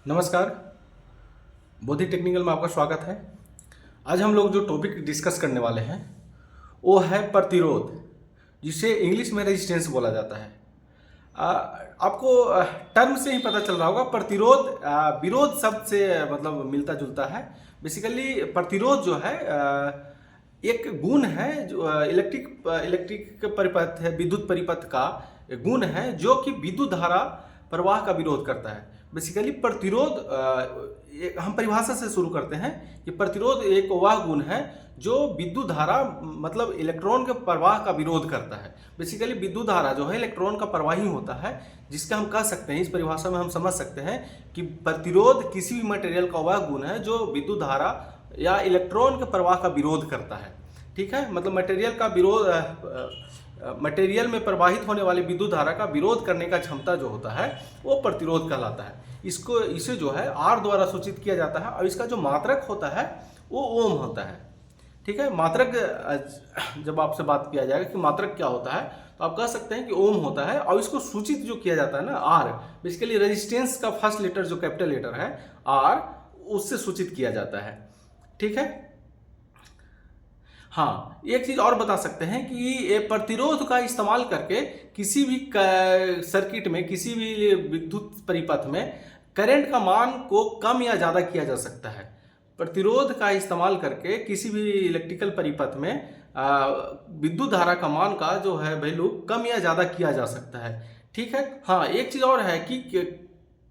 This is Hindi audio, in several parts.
नमस्कार। बोधि टेक्निकल में आपका स्वागत है। आज हम लोग जो टॉपिक डिस्कस करने वाले हैं वो है प्रतिरोध, जिसे इंग्लिश में रेजिस्टेंस बोला जाता है। आपको टर्म से ही पता चल रहा होगा, प्रतिरोध विरोध शब्द से मतलब मिलता जुलता है। बेसिकली प्रतिरोध जो है एक गुण है जो इलेक्ट्रिक परिपथ है, विद्युत परिपथ का गुण है जो कि विद्युत धारा प्रवाह का विरोध करता है। बेसिकली प्रतिरोध हम परिभाषा से शुरू करते हैं कि प्रतिरोध एक वह गुण है जो विद्युत धारा मतलब इलेक्ट्रॉन के प्रवाह का विरोध करता है। बेसिकली विद्युत धारा जो है इलेक्ट्रॉन का प्रवाही होता है, जिसका हम कह सकते हैं, इस परिभाषा में हम समझ सकते हैं कि प्रतिरोध किसी भी मटेरियल का वह गुण है जो विद्युत धारा या इलेक्ट्रॉन के प्रवाह का विरोध करता है। ठीक है, मतलब मटेरियल का विरोध मटेरियल में प्रवाहित होने वाली विद्युत धारा का विरोध करने का क्षमता जो होता है वो प्रतिरोध कहलाता है। इसे जो है आर द्वारा सूचित किया जाता है और इसका जो मात्रक होता है वो ओम होता है। ठीक है, मात्रक जब आपसे बात किया जाएगा कि मात्रक क्या होता है तो आप कह सकते हैं कि ओम होता है, और इसको सूचित जो किया जाता है ना आर, बेसिकली रेजिस्टेंस का फर्स्ट लेटर जो कैपिटल लेटर है आर, उससे सूचित किया जाता है। ठीक है, हाँ, एक चीज और बता सकते हैं कि ये प्रतिरोध का इस्तेमाल करके किसी भी सर्किट में, किसी भी विद्युत परिपथ में करंट का मान को कम या ज़्यादा किया जा सकता है। प्रतिरोध का इस्तेमाल करके किसी भी इलेक्ट्रिकल परिपथ में विद्युत धारा का मान का जो है वैल्यू कम या ज़्यादा किया जा सकता है। ठीक है, हाँ, एक चीज़ और है कि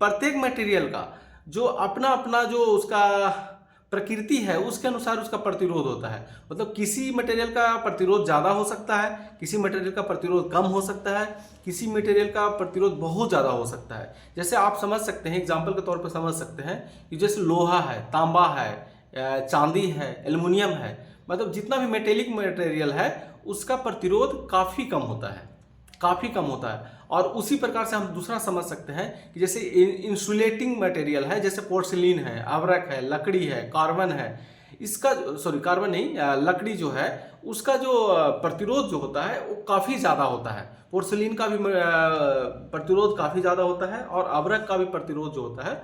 प्रत्येक मटेरियल का जो अपना अपना जो उसका प्रकृति है उसके अनुसार उसका प्रतिरोध होता है। मतलब किसी मटेरियल का प्रतिरोध ज़्यादा हो सकता है, किसी मटेरियल का प्रतिरोध कम हो सकता है, किसी मटेरियल का प्रतिरोध बहुत ज़्यादा हो सकता है। जैसे आप समझ सकते हैं, एग्जाम्पल के तौर पर समझ सकते हैं कि जैसे लोहा है, तांबा है, चांदी है, एल्युमिनियम है, मतलब जितना भी मेटेलिक मटेरियल है उसका प्रतिरोध काफ़ी कम होता है, काफ़ी कम होता है। और उसी प्रकार से हम दूसरा समझ सकते हैं कि जैसे इंसुलेटिंग मटेरियल है, जैसे पोर्सिलीन है, अवरक है, लकड़ी है, कार्बन है, इसका कार्बन नहीं, लकड़ी जो है उसका जो प्रतिरोध जो होता है वो काफ़ी ज़्यादा होता है। पोर्सिलीन का भी प्रतिरोध काफ़ी ज़्यादा होता है और अवरक का भी प्रतिरोध जो होता है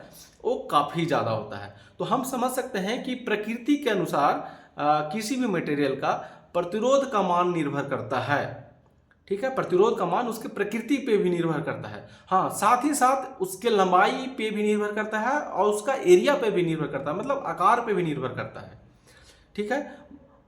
वो काफ़ी ज़्यादा होता है। तो हम समझ सकते हैं कि प्रकृति के अनुसार किसी भी मटेरियल का प्रतिरोध का मान निर्भर करता है। ठीक है, प्रतिरोध का मान उसके प्रकृति पे भी निर्भर करता है। हाँ, साथ ही साथ उसके लंबाई पे भी निर्भर करता है और उसका एरिया पे भी निर्भर करता है, मतलब आकार पे भी निर्भर करता है। ठीक है,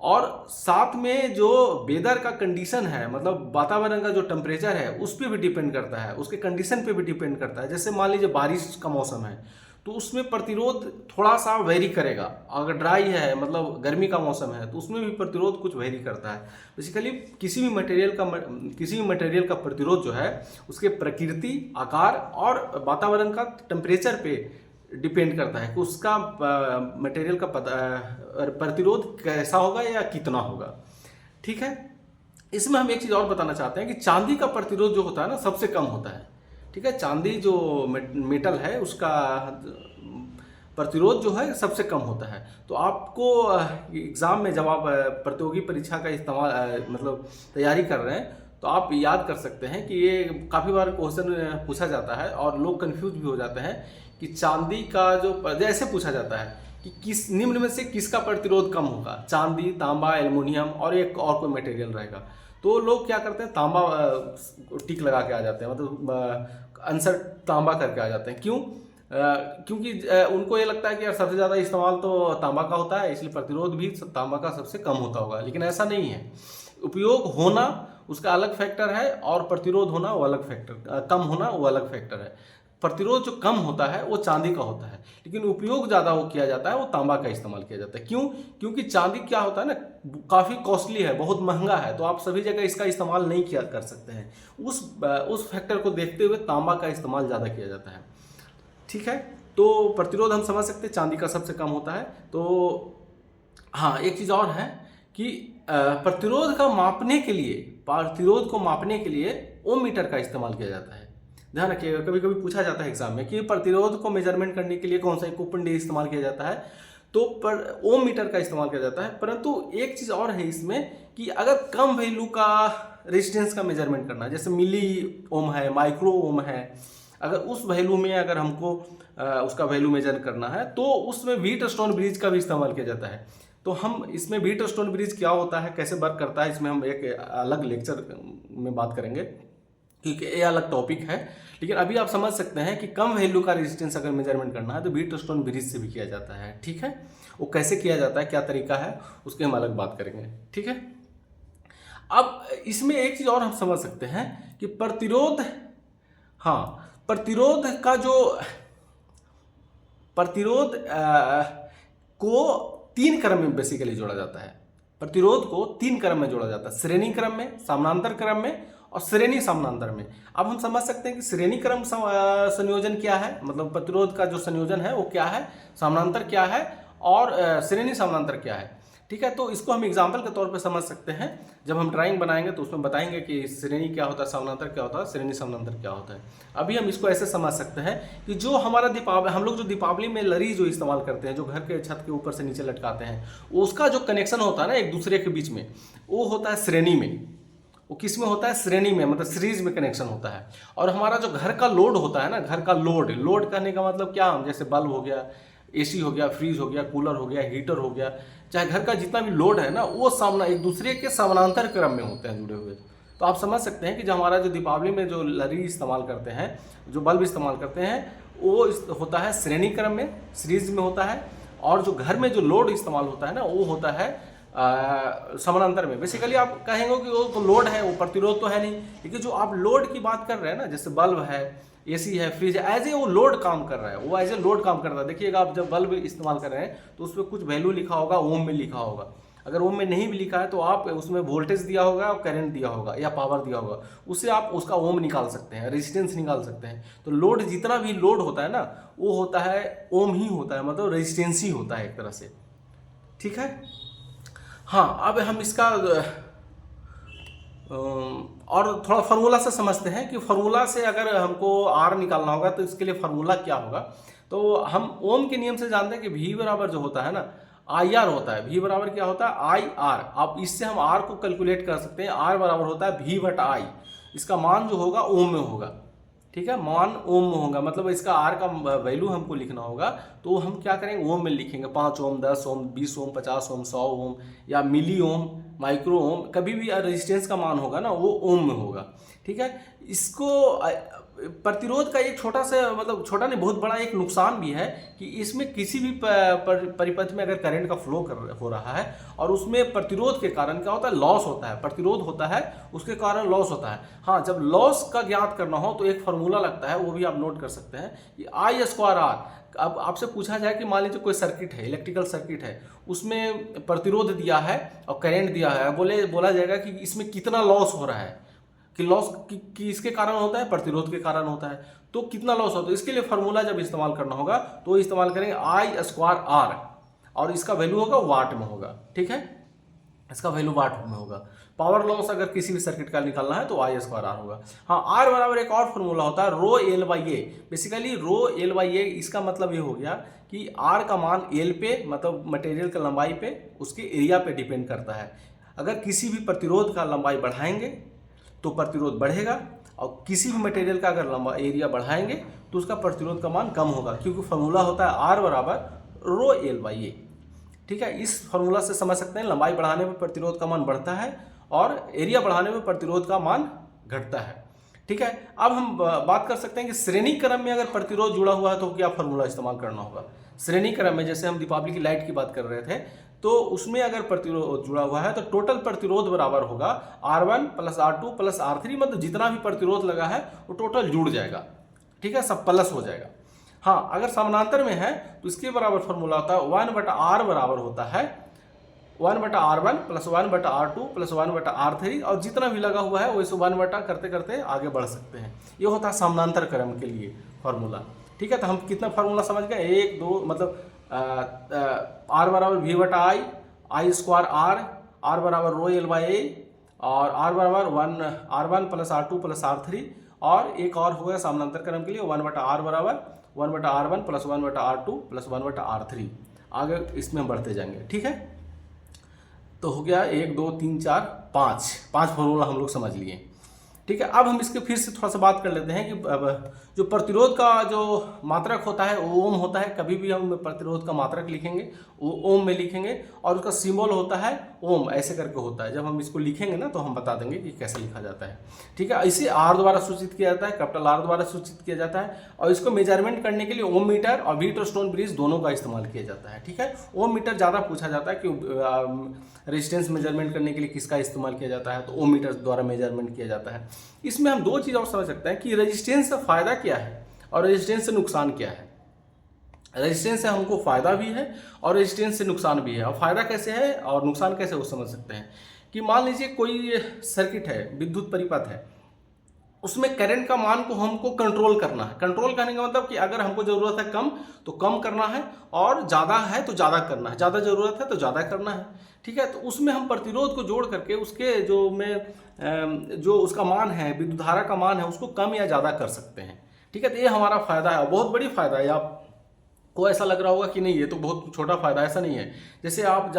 और साथ में जो वेदर का कंडीशन है, मतलब वातावरण का जो टेम्परेचर है उस पर भी डिपेंड करता है, उसके कंडीशन पे भी डिपेंड करता है। जैसे मान लीजिए बारिश का मौसम है तो उसमें प्रतिरोध थोड़ा सा वेरी करेगा। अगर ड्राई है, मतलब गर्मी का मौसम है, तो उसमें भी प्रतिरोध कुछ वेरी करता है। बेसिकली किसी भी मटेरियल का प्रतिरोध जो है उसके प्रकृति, आकार और वातावरण का टेम्परेचर पे डिपेंड करता है कि उसका मटेरियल का प्रतिरोध कैसा होगा या कितना होगा। ठीक है, इसमें हम एक चीज़ और बताना चाहते हैं कि चांदी का प्रतिरोध जो होता है ना सबसे कम होता है। ठीक है, चांदी जो मेटल है उसका प्रतिरोध जो है सबसे कम होता है। तो आपको एग्ज़ाम में जब आप प्रतियोगी परीक्षा का इस्तेमाल मतलब तैयारी कर रहे हैं तो आप याद कर सकते हैं कि ये काफ़ी बार क्वेश्चन पूछा जाता है और लोग कंफ्यूज भी हो जाते हैं कि चांदी का जो ऐसे पूछा जाता है कि किस निम्न में से किसका प्रतिरोध कम होगा, चांदी, तांबा, एल्युमिनियम और एक और कोई मटेरियल रहेगा। तो लोग क्या करते हैं, तांबा टिक लगा के आ जाते हैं, मतलब आंसर तांबा करके आ जाते हैं। क्यों? क्योंकि उनको ये लगता है कि यार सबसे ज़्यादा इस्तेमाल तो तांबा का होता है, इसलिए प्रतिरोध भी तांबा का सबसे कम होता होगा। लेकिन ऐसा नहीं है। उपयोग होना उसका अलग फैक्टर है और प्रतिरोध होना वो अलग फैक्टर, कम होना वो अलग फैक्टर है। प्रतिरोध जो कम होता है वो चांदी का होता है, लेकिन उपयोग ज़्यादा वो किया जाता है वो तांबा का इस्तेमाल किया जाता है। क्यों? क्योंकि चांदी क्या होता है ना, काफ़ी कॉस्टली है, बहुत महंगा है, तो आप सभी जगह इसका इस्तेमाल नहीं किया कर सकते हैं। उस फैक्टर को देखते हुए तांबा का इस्तेमाल ज़्यादा किया जाता है। ठीक है, तो प्रतिरोध हम समझ सकते हैं चांदी का सबसे कम होता है। तो हाँ, एक चीज़ और है कि प्रतिरोध को मापने के लिए ओम मीटर का इस्तेमाल किया जाता है। ध्यान रखिएगा, कभी कभी पूछा जाता है एग्जाम में कि प्रतिरोध को मेजरमेंट करने के लिए कौन सा इक्विपमेंट इस्तेमाल किया जाता है, तो ओम मीटर का इस्तेमाल किया जाता है। परंतु एक चीज़ और है इसमें कि अगर कम वैल्यू का रेजिस्टेंस का मेजरमेंट करना है, जैसे मिली ओम है, माइक्रो ओम है, अगर उस वैल्यू में अगर हमको उसका वैल्यू मेजर करना है तो उसमें व्हीटस्टोन ब्रिज का भी इस्तेमाल किया जाता है। तो हम इसमें व्हीटस्टोन ब्रिज क्या होता है, कैसे वर्क करता है, इसमें हम एक अलग लेक्चर में बात करेंगे क्योंकि ये अलग टॉपिक है। लेकिन अभी आप समझ सकते हैं कि कम वैल्यू का रेजिस्टेंस अगर मेजरमेंट करना है तो व्हीटस्टोन ब्रिज से भी किया जाता है। ठीक है, वो कैसे किया जाता है, क्या तरीका है, उसकी हम अलग बात करेंगे। ठीक है, अब इसमें एक चीज और हम समझ सकते हैं कि प्रतिरोध, हाँ, प्रतिरोध का जो प्रतिरोध को 3 क्रम में बेसिकली जोड़ा जाता है। प्रतिरोध को 3 क्रम में जोड़ा जाता है, श्रेणी क्रम में, समानांतर क्रम में और श्रेणी समानांतर में। अब हम समझ सकते हैं कि श्रेणी क्रम संयोजन क्या है, मतलब प्रतिरोध का जो संयोजन है वो क्या है, समानांतर क्या है और श्रेणी समानांतर क्या है। ठीक है, तो इसको हम एग्जाम्पल के तौर पे समझ सकते हैं। जब हम ड्राइंग बनाएंगे तो उसमें बताएंगे कि श्रेणी क्या होता है, समानांतर क्या होता है, श्रेणी समानांतर क्या होता है। अभी हम इसको ऐसे समझ सकते हैं कि जो हमारा हम लोग जो दीपावली में लरी जो इस्तेमाल करते हैं, जो घर के छत के ऊपर से नीचे लटकाते हैं, उसका जो कनेक्शन होता है ना एक दूसरे के बीच में, वो होता है श्रेणी में। वो किस में होता है, श्रेणी में, मतलब सीरीज में कनेक्शन होता है। और हमारा जो घर का लोड होता है ना, घर का लोड कहने का मतलब क्या, जैसे बल्ब हो गया, एसी हो गया, फ्रीज हो गया, कूलर हो गया, हीटर हो गया, चाहे घर का जितना भी लोड है ना, वो सामना एक दूसरे के समानांतर क्रम में होते हैं जुड़े हुए। तो आप समझ सकते हैं कि जो हमारा जो दीपावली में जो लरी इस्तेमाल करते हैं, जो बल्ब इस्तेमाल करते हैं, वो होता है श्रेणी क्रम में, सीरीज में होता है। और जो घर में जो लोड इस्तेमाल होता है ना, वो होता है समानांतर में। बेसिकली आप कहेंगे कि वो तो लोड है, वो प्रतिरोध तो है नहीं, लेकिन जो आप लोड की बात कर रहे हैं ना, जैसे बल्ब है, एसी है, फ्रिज है, एज ए वो लोड काम कर रहा है, वो एज ए लोड काम कर रहा है। देखिएगा आप जब बल्ब इस्तेमाल कर रहे हैं तो उस पर कुछ वैल्यू लिखा होगा, ओम में लिखा होगा। अगर ओम में नहीं भी लिखा है तो आप उसमें वोल्टेज दिया होगा और करंट दिया होगा या पावर दिया होगा, उससे आप उसका ओम निकाल सकते हैं, रेजिस्टेंस निकाल सकते हैं। तो लोड, जितना भी लोड होता है ना, वो होता है ओम ही होता है, मतलब रेजिस्टेंस ही होता है एक तरह से। ठीक है, हाँ, अब हम इसका और थोड़ा फार्मूला से समझते हैं कि फार्मूला से अगर हमको आर निकालना होगा तो इसके लिए फार्मूला क्या होगा। तो हम ओम के नियम से जानते हैं कि V बराबर जो होता है ना, आई आर होता है। V बराबर क्या होता है, आई आर। अब इससे हम आर को कैलकुलेट कर सकते हैं। आर बराबर होता है V/I। इसका मान जो होगा ओम में होगा। ठीक है, मान ओम में होगा, मतलब इसका आर का वैल्यू हमको लिखना होगा तो हम क्या करेंगे, ओम में लिखेंगे। 5 ओम, 10 ओम, 20 ओम, 50 ओम, 100 ओम या मिली ओम, माइक्रो ओम, कभी भी रेजिस्टेंस का मान होगा ना, वो ओम में होगा। ठीक है, इसको प्रतिरोध का एक छोटा सा, मतलब छोटा नहीं बहुत बड़ा एक नुकसान भी है कि इसमें किसी भी परिपथ में अगर करंट का फ्लो हो रहा है और उसमें प्रतिरोध के कारण क्या होता है, लॉस होता है। प्रतिरोध होता है, उसके कारण लॉस होता है। हाँ, जब लॉस का ज्ञात करना हो तो एक फार्मूला लगता है, वो भी आप नोट कर सकते हैं कि I²R। अब आपसे पूछा जाए कि मान लीजिए कोई सर्किट है, इलेक्ट्रिकल सर्किट है, उसमें प्रतिरोध दिया है और करंट दिया है, बोला जाएगा कि इसमें कितना लॉस हो रहा है, कि लॉस किसके कारण होता है, प्रतिरोध के कारण होता है, तो कितना लॉस होता है। इसके लिए फार्मूला जब इस्तेमाल करना होगा तो इस्तेमाल करेंगे I²R और इसका वैल्यू होगा वाट में होगा। ठीक है, इसका वैल्यू वाट में होगा। पावर लॉस अगर किसी भी सर्किट का निकालना है तो I²R होगा। हाँ, R बराबर एक और फार्मूला होता है ρL/A। बेसिकली ρL/A, इसका मतलब ये हो गया कि R का मान L पे, मतलब मटेरियल का लंबाई पे, उसके एरिया पे डिपेंड करता है। अगर किसी भी प्रतिरोध का लंबाई बढ़ाएंगे तो प्रतिरोध बढ़ेगा और किसी भी मटेरियल का अगर लंबा एरिया बढ़ाएंगे तो उसका प्रतिरोध का मान कम होगा, क्योंकि फार्मूला होता है R बराबर ρL/A। ठीक है, इस फार्मूला से समझ सकते हैं लंबाई बढ़ाने पर प्रतिरोध का मान बढ़ता है और एरिया बढ़ाने में प्रतिरोध का मान घटता है। ठीक है, अब हम बात कर सकते हैं कि श्रेणी क्रम में अगर प्रतिरोध जुड़ा हुआ है तो क्या फार्मूला इस्तेमाल करना होगा। श्रेणी क्रम में जैसे हम दीपावली की लाइट की बात कर रहे थे, तो उसमें अगर प्रतिरोध जुड़ा हुआ है तो टोटल प्रतिरोध बराबर होगा R1 + R2 + R3, मतलब जितना भी प्रतिरोध लगा है वो टोटल जुड़ जाएगा। ठीक है, सब प्लस हो जाएगा। हाँ, अगर समानांतर में है तो इसके बराबर फार्मूला होता है 1/R बराबर होता है 1/R1 + 1/R2 + 1/R3, और जितना भी लगा हुआ है वो इसे 1/, करते करते आगे बढ़ सकते हैं। ये होता है समानांतर क्रम के लिए फार्मूला। ठीक है, तो हम कितना फार्मूला समझ गए, 1 2, मतलब R बराबर V/I, I²R, R बराबर ρL/A और R बराबर R1 + R2 + R3, और एक और हो गया समानांतर क्रम के लिए 1/R बराबर 1/R1 + 1/R2 + 1/R3। आगे इसमें हम बढ़ते जाएंगे। ठीक है, तो हो गया 1 2 3 4 5 फार्मूला हम लोग समझ लिए। ठीक है, अब हम इसके फिर से थोड़ा सा बात कर लेते हैं कि अब जो प्रतिरोध का जो मात्रक होता है वो ओम होता है। कभी भी हम प्रतिरोध का मात्रक लिखेंगे वो ओम में लिखेंगे, और उसका सिंबल होता है ओम, ऐसे करके होता है। जब हम इसको लिखेंगे ना तो हम बता देंगे कि कैसे लिखा जाता है। ठीक है, इसे आर द्वारा सूचित किया जाता है, कैपिटल आर द्वारा सूचित किया जाता है, और इसको मेजरमेंट करने के लिए ओम मीटर और व्हीट और स्टोन ब्रिज दोनों का इस्तेमाल किया जाता है। ठीक है, ओम मीटर ज़्यादा पूछा जाता है कि रेजिस्टेंस मेजरमेंट करने के लिए किसका इस्तेमाल किया जाता है, तो ओम मीटर द्वारा मेजरमेंट किया जाता है। इसमें हम दो चीज़ और समझ सकते हैं कि रेजिस्टेंस से फायदा क्या है और रेजिस्टेंस से नुकसान क्या है। रेजिस्टेंस से हमको फायदा भी है और रेजिस्टेंस से नुकसान भी है। और फायदा कैसे है और नुकसान कैसे वो समझ सकते हैं कि मान लीजिए कोई सर्किट है, विद्युत परिपथ है, उसमें करंट का मान को हमको कंट्रोल करना है। कंट्रोल करने का मतलब कि अगर हमको ज़रूरत है कम तो कम करना है, और ज़्यादा है तो ज़्यादा करना है, ज़्यादा ज़रूरत है तो ज़्यादा करना है। ठीक है, तो उसमें हम प्रतिरोध को जोड़ करके उसके जो उसका मान है, विद्युत धारा का मान है, उसको कम या ज़्यादा कर सकते हैं। ठीक है, तो ये हमारा फ़ायदा है, बहुत बड़ी फ़ायदा है। आपको ऐसा लग रहा होगा कि नहीं ये तो बहुत छोटा फ़ायदा, ऐसा नहीं है। जैसे आप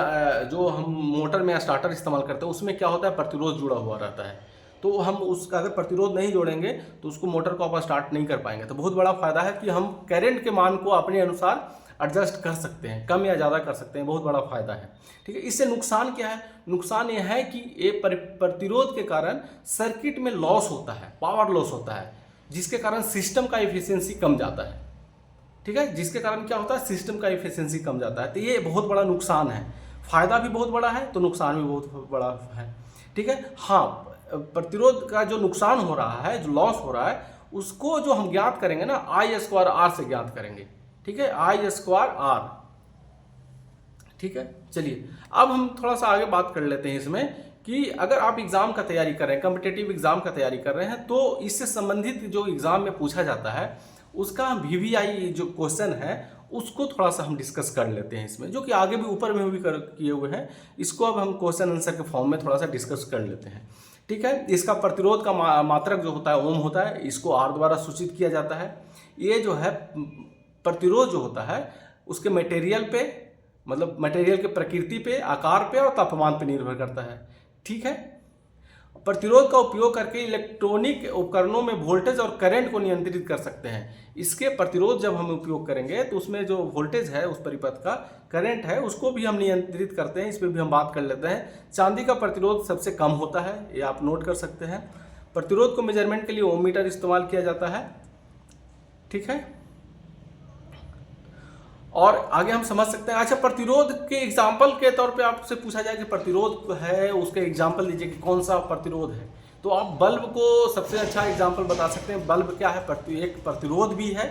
जो हम मोटर में स्टार्टर इस्तेमाल करते हैं उसमें क्या होता है, प्रतिरोध जुड़ा हुआ रहता है। तो हम उसका अगर प्रतिरोध नहीं जोड़ेंगे तो उसको मोटर को आप स्टार्ट नहीं कर पाएंगे। तो बहुत बड़ा फायदा है कि हम करंट के मान को अपने अनुसार एडजस्ट कर सकते हैं, कम या ज़्यादा कर सकते हैं, बहुत बड़ा फायदा है। ठीक है, इससे नुकसान क्या है, नुकसान यह है कि ये प्रतिरोध के कारण सर्किट में लॉस होता है, पावर लॉस होता है, जिसके कारण सिस्टम का एफिशिएंसी कम जाता है। ठीक है, जिसके कारण क्या होता है, सिस्टम का एफिशिएंसी कम जाता है। तो ये बहुत बड़ा नुकसान है। फायदा भी बहुत बड़ा है तो नुकसान भी बहुत बड़ा है। ठीक है, हाँ, प्रतिरोध का जो नुकसान हो रहा है, जो लॉस हो रहा है, उसको जो हम ज्ञात करेंगे ना आई स्क्वायर आर से ज्ञात करेंगे। ठीक है, आई स्क्वायर आर। ठीक है, चलिए अब हम थोड़ा सा आगे बात कर लेते हैं इसमें कि अगर आप एग्जाम का तैयारी कर रहे हैं, कॉम्पिटिटिव एग्जाम का तैयारी कर रहे हैं, तो इससे संबंधित जो एग्जाम में पूछा जाता है उसका वीवीआई जो क्वेश्चन है उसको थोड़ा सा हम डिस्कस कर लेते हैं इसमें, जो कि आगे भी ऊपर में भी किए हुए हैं। इसको अब हम क्वेश्चन आंसर के फॉर्म में थोड़ा सा डिस्कस कर लेते हैं। ठीक है, इसका प्रतिरोध का मात्रक जो होता है ओम होता है, इसको आर द्वारा सूचित किया जाता है। ये जो है प्रतिरोध जो होता है उसके मटेरियल पे, मतलब मटेरियल के प्रकृति पे, आकार पे और तापमान पे निर्भर करता है। ठीक है, प्रतिरोध का उपयोग करके इलेक्ट्रॉनिक उपकरणों में वोल्टेज और करंट को नियंत्रित कर सकते हैं। इसके प्रतिरोध जब हम उपयोग करेंगे तो उसमें जो वोल्टेज है उस परिपथ का, करंट है, उसको भी हम नियंत्रित करते हैं। इस पर भी हम बात कर लेते हैं। चांदी का प्रतिरोध सबसे कम होता है, ये आप नोट कर सकते हैं। प्रतिरोध को मेजरमेंट के लिए ओम मीटर इस्तेमाल किया जाता है। ठीक है, और आगे हम समझ सकते हैं। अच्छा, प्रतिरोध के एग्जाम्पल के तौर पे आपसे पूछा जाए कि प्रतिरोध है उसके एग्जाम्पल दीजिए कि कौन सा प्रतिरोध है, तो आप बल्ब को सबसे अच्छा एग्जाम्पल बता सकते हैं। बल्ब क्या है, एक प्रतिरोध भी है।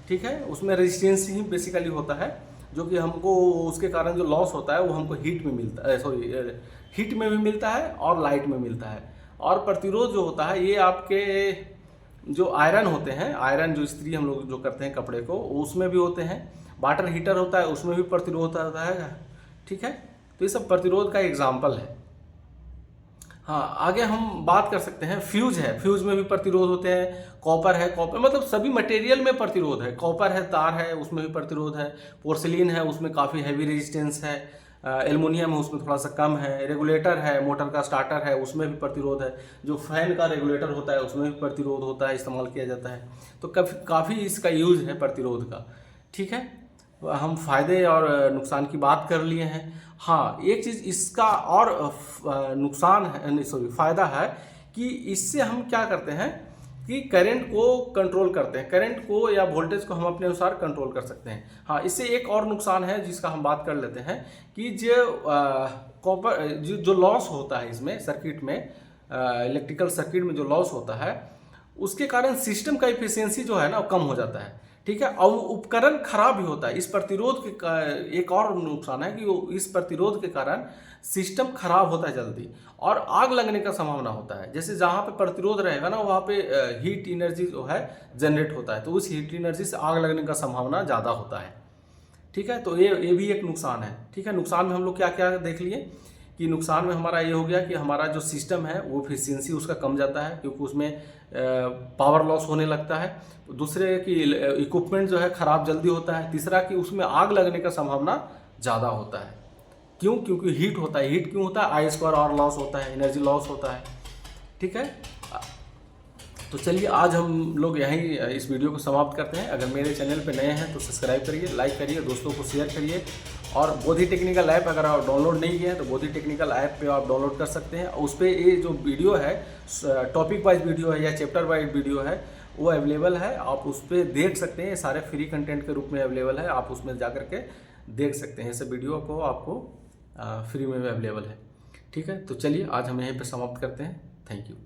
ठीक है, उसमें रेजिस्टेंस ही बेसिकली होता है, जो कि हमको उसके कारण जो लॉस होता है वो हमको हीट में मिलता है, हीट में भी मिलता है और लाइट में मिलता है। और प्रतिरोध जो होता है ये आपके जो आयरन होते हैं, आयरन जो इस्त्री हम लोग जो करते हैं कपड़े को, उसमें भी होते हैं। वाटर हीटर होता है उसमें भी प्रतिरोध होता है। ठीक है, तो ये सब प्रतिरोध का एग्जाम्पल है। हाँ, आगे हम बात कर सकते हैं फ्यूज है, फ्यूज में भी प्रतिरोध होते हैं। कॉपर है, कॉपर मतलब सभी मटेरियल में प्रतिरोध है। कॉपर है, तार है, उसमें भी प्रतिरोध है। पोर्सिलिन है, उसमें काफ़ी हैवी रेजिस्टेंस है। एल्युमिनियम है, उसमें थोड़ा सा कम है। रेगुलेटर है, मोटर का स्टार्टर है, उसमें भी प्रतिरोध है। जो फैन का रेगुलेटर होता है उसमें भी प्रतिरोध होता है, इस्तेमाल किया जाता है। तो काफ़ी इसका यूज है प्रतिरोध का। ठीक है, हम फायदे और नुकसान की बात कर लिए हैं। हाँ, एक चीज़ इसका और नुकसान है, नहीं सॉरी फायदा है कि इससे हम क्या करते हैं कि करंट को कंट्रोल करते हैं, करंट को या वोल्टेज को हम अपने अनुसार कंट्रोल कर सकते हैं। हाँ, इससे एक और नुकसान है जिसका हम बात कर लेते हैं कि जो कॉपर जो लॉस होता है इसमें सर्किट में, इलेक्ट्रिकल सर्किट में जो लॉस होता है उसके कारण सिस्टम का एफिशिएंसी जो है ना वो कम हो जाता है। ठीक है, और उपकरण खराब भी होता है। इस प्रतिरोध के एक और नुकसान है कि वो इस प्रतिरोध के कारण सिस्टम खराब होता है जल्दी, और आग लगने का संभावना होता है। जैसे जहाँ पे प्रतिरोध रहेगा ना वहाँ पे हीट एनर्जी जो है जनरेट होता है, तो उस हीट एनर्जी से आग लगने का संभावना ज़्यादा होता है। ठीक है, तो ये भी एक नुकसान है। ठीक है, नुकसान में हम लोग क्या क्या देख लिए कि नुकसान में हमारा ये हो गया कि हमारा जो सिस्टम है वो एफिशिएंसी उसका कम जाता है, क्योंकि उसमें पावर लॉस होने लगता है। दूसरे कि इक्विपमेंट जो है ख़राब जल्दी होता है। तीसरा कि उसमें आग लगने का संभावना ज़्यादा होता है। क्यों? क्योंकि हीट होता है। हीट क्यों होता है? आई स्क्वायर और लॉस होता है, एनर्जी लॉस होता है। ठीक है, तो चलिए आज हम लोग यहीं इस वीडियो को समाप्त करते हैं। अगर मेरे चैनल पे नए हैं तो सब्सक्राइब करिए, लाइक करिए, दोस्तों को शेयर करिए। और बोधि टेक्निकल ऐप अगर आप डाउनलोड नहीं किए हैं तो बोधि टेक्निकल ऐप पे आप डाउनलोड कर सकते हैं। उस पर ये जो वीडियो है, टॉपिक वाइज वीडियो है या चैप्टर वाइज वीडियो है, वो अवेलेबल है। आप उस पर देख सकते हैं, ये सारे फ्री कंटेंट के रूप में अवेलेबल है। आप उसमें जा कर के देख सकते हैं, इस वीडियो को आपको फ्री में अवेलेबल है। ठीक है, तो चलिए आज हम यहीं पर समाप्त करते हैं। Thank you.